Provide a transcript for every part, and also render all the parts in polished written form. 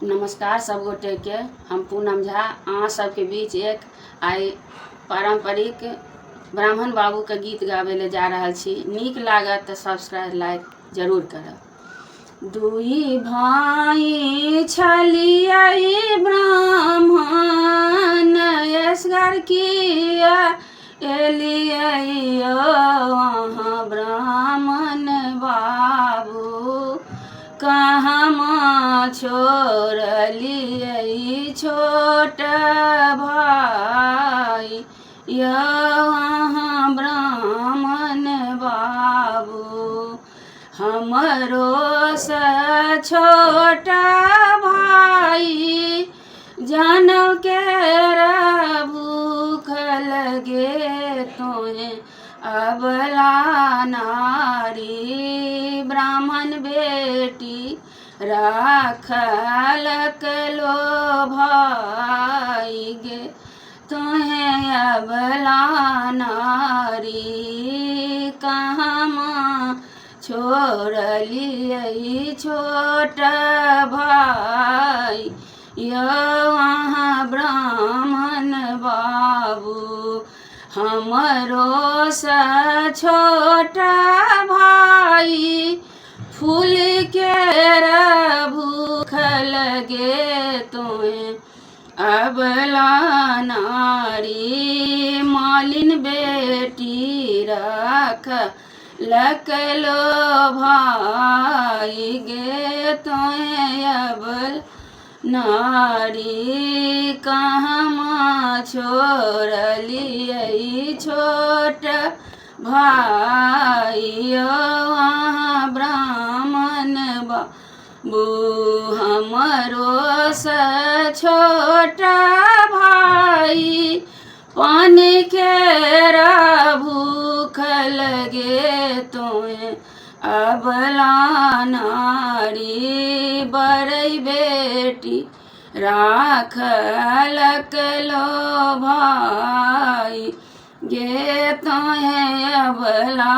नमस्कार सब गोटे के। हम पूनम झा अहाँ सबके बीच एक आई पारंपरिक ब्राह्मण बाबू के गीत गावे ले जा रहा छी। नीक लागत तो सब्सक्राइब लाइक जरूर करब। दुई भाई छलियै ब्राह्मण असगर किया एलियै वहाँ ब्राह्मण बाबू कहाँ छोड़लियै छोट भाई यहाँ ब्राह्मण बाबू हमरो से छोटा भाई जनौ के भूख लगे तोहे अबला नारी ब्राह्मण बेटी राखल लो भाई गे तोहे अबला नारी कहाँ छोड़लियै छोट भाई यहाँ ब्राह्मण बाबू हमरो से छोटा भाई फूल के भूख लगे तोहे अबला नारी मालिन बेटी रख लकलो भाई गे तोहे अबल नारी कहाँ छोड़लियै छोट भाई वहाँ ब्राह्मण बाबू हमरो से छोटा भाई पानी के भूख लगे तोहे अबला नारी बड़ई बेटी राखल लो भाई गे तोहे अबला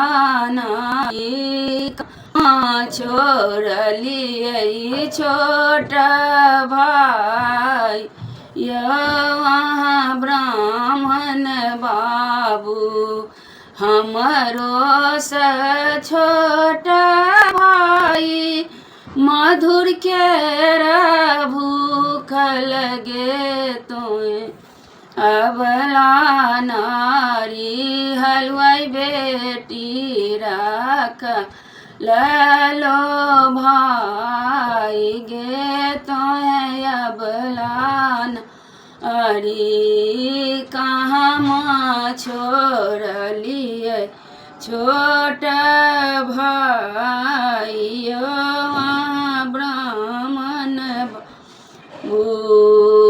नारी कहाँ छोड़लियै छोट भाई यहाँ ब्राह्मण बाबू हमरो से छोटा भाई मधुर के भूख लगे तोहे अबला नारी हलवाई बेटी राख लो भाई गे तोहे अबला नारी कहाँ छोड़लियै छोट भाई वहाँ ब्राह्मण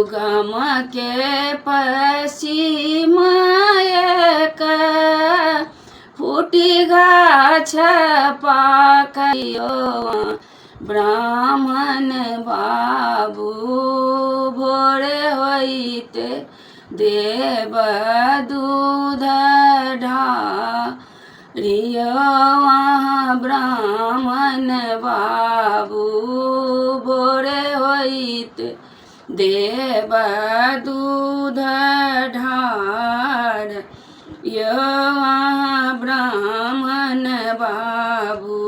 गम के पश्चिम एक फूटी गाछ पाकयो ब्राह्मण बाबू भोरे होइते देव दूध ढारियो वहाँ ब्राह्मण बाबू भोरे होइते देव दूध ढार वहाँ ब्राह्मण बाबू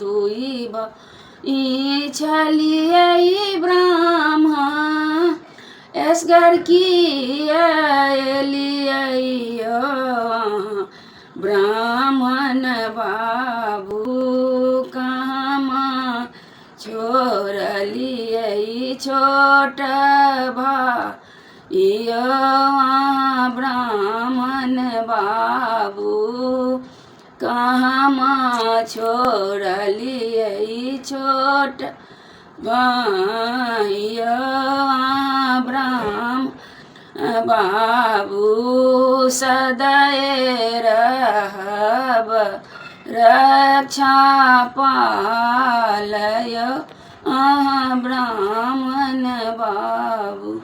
दुई भाई छलियै ब्राह्मण असगर किया एलियै ब्राह्मण बाबू कहाँ छोड़लियै छोट भाई यहाँ ब्राह्मण बाबू कहाँ छोड़लियै छोट भाई यहाँ ब्राह्मण बाबू सदैव रहब रक्षा पालय ब्राह्मण बाबू।